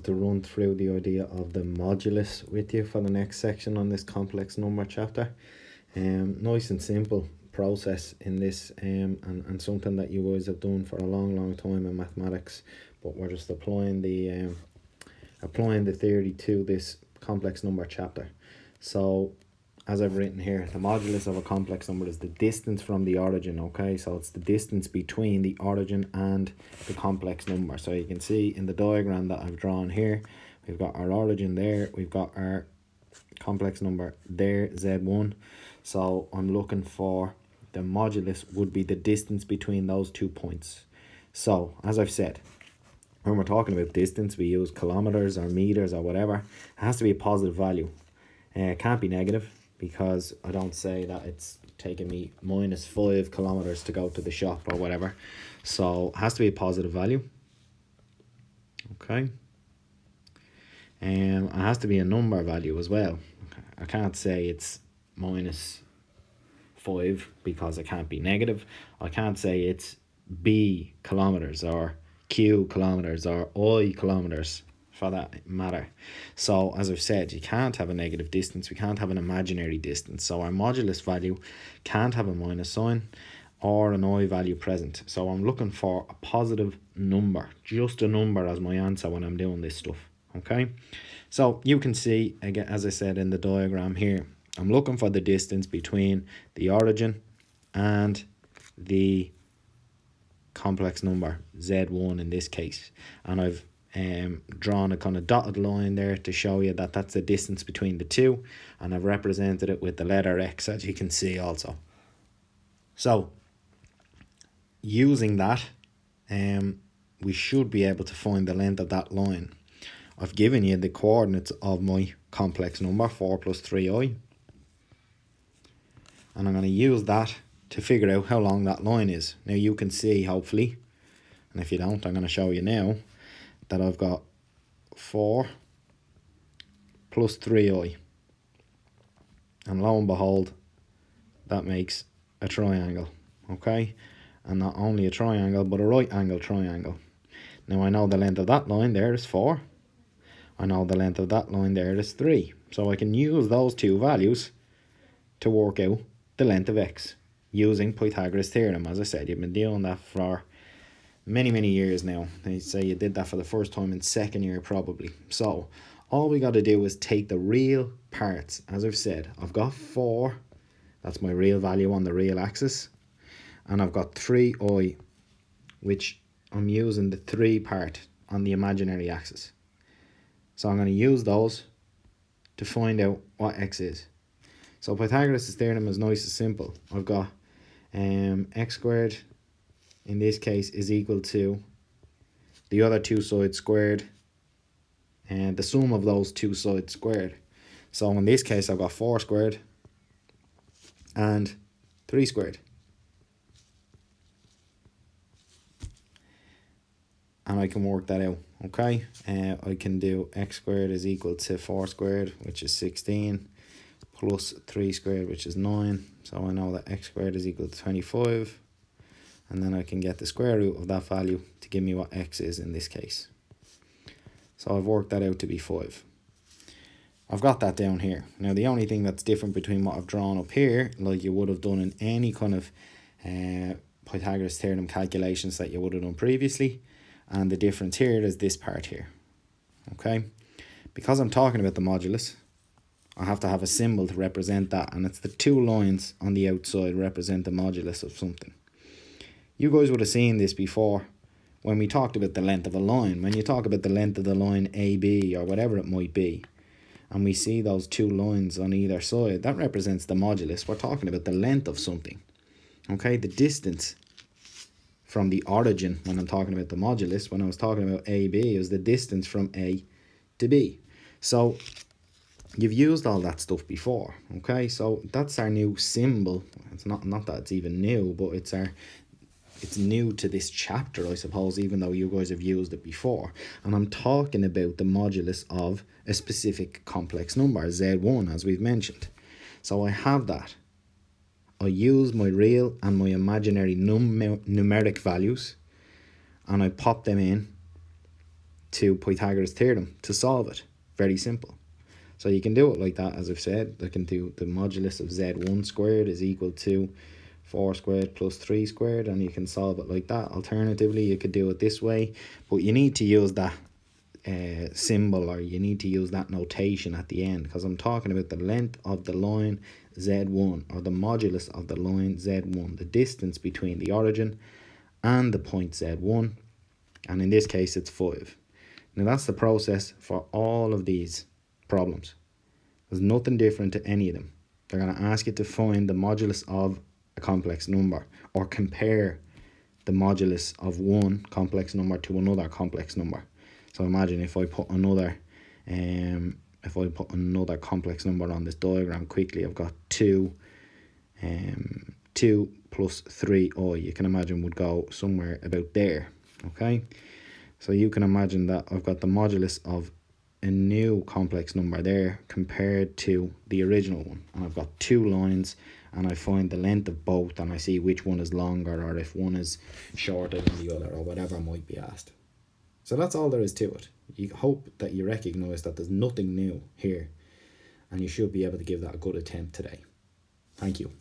To run through the idea of the modulus with you for the next section on this complex number chapter. Nice and simple process in this, and something that you guys have done for a long time in mathematics, but we're just applying the theory to this complex number chapter. So as I've written here, the modulus of a complex number is the distance from the origin, okay? So it's the distance between the origin and the complex number. So you can see in the diagram that I've drawn here, we've got our origin there, we've got our complex number there, Z1. So I'm looking for the modulus would be the distance between those 2 points. So as I've said, when we're talking about distance, we use kilometers or meters or whatever. It has to be a positive value. It can't be negative, because I don't say that it's taking me -5 kilometers to go to the shop or whatever. So it has to be a positive value. Okay. It has to be a number value as well. I can't say it's -5 because it can't be negative. I can't say it's B kilometers or Q kilometers or I kilometers, for that matter. So as I've said, you can't have a negative distance, we can't have an imaginary distance. So our modulus value can't have a minus sign or an I value present. So I'm looking for a positive number, just a number as my answer when I'm doing this stuff. Okay, so you can see, again, as I said in the diagram here, I'm looking for the distance between the origin and the complex number, Z1 in this case, and I've drawn a kind of dotted line there to show you that that's the distance between the two, and I've represented it with the letter X, as you can see also. So using that, we should be able to find the length of that line. I've given you the coordinates of my complex number, 4 plus 3i, and I'm going to use that to figure out how long that line is. Now you can see, hopefully, and if you don't, I'm going to show you now, that I've got 4 plus 3i, and lo and behold, that makes a triangle, okay? And not only a triangle, but a right angle triangle. Now I know the length of that line there is 4. I know the length of that line there is 3. So I can use those two values to work out the length of x using Pythagoras' theorem. As I said, you've been doing that for many years now. They say you did that for the first time in second year probably. So all we got to do is take the real parts. As I've said, I've got 4, that's my real value on the real axis, and I've got 3i, which I'm using the 3 part on the imaginary axis. So I'm going to use those to find out what x is. So Pythagoras' theorem is nice and simple. I've got x squared in this case is equal to the other two sides squared and the sum of those two sides squared. So in this case I've got 4 squared and 3 squared. And I can work that out, okay? I can do x squared is equal to 4 squared, which is 16, plus 3 squared, which is 9. So I know that x squared is equal to 25. And then I can get the square root of that value to give me what x is in this case. So I've worked that out to be 5. I've got that down here. Now the only thing that's different between what I've drawn up here, like you would have done in any kind of Pythagoras theorem calculations that you would have done previously, and the difference here is this part here. Okay, because I'm talking about the modulus, I have to have a symbol to represent that, and it's the 2 lines on the outside represent the modulus of something. You guys would have seen this before when we talked about the length of a line. When you talk about the length of the line AB or whatever it might be, and we see those 2 lines on either side, that represents the modulus. We're talking about the length of something. Okay, the distance from the origin when I'm talking about the modulus, when I was talking about AB, is the distance from A to B. So you've used all that stuff before, okay? So that's our new symbol. It's not that it's even new, but it's new to this chapter, I suppose, even though you guys have used it before. And I'm talking about the modulus of a specific complex number, Z1, as we've mentioned. So I have that. I use my real and my imaginary numeric values, and I pop them in to Pythagoras' theorem to solve it. Very simple. So you can do it like that, as I've said. I can do the modulus of z1 squared is equal to 4 squared plus 3 squared, and you can solve it like that. Alternatively, you could do it this way, but you need to use that symbol, or you need to use that notation at the end, because I'm talking about the length of the line z1, or the modulus of the line z1, the distance between the origin and the point z1, and in this case it's 5. Now that's the process for all of these problems. There's nothing different to any of them. They're going to ask you to find the modulus of a complex number, or compare the modulus of one complex number to another complex number. So imagine if I put another complex number on this diagram quickly. I've got 2 plus 3i, you can imagine would go somewhere about there. Okay, so you can imagine that I've got the modulus of a new complex number there compared to the original one, and I've got 2 lines, and I find the length of both, and I see which one is longer, or if one is shorter than the other, or whatever might be asked. So that's all there is to it. You hope that you recognise that there's nothing new here, and you should be able to give that a good attempt today. Thank you.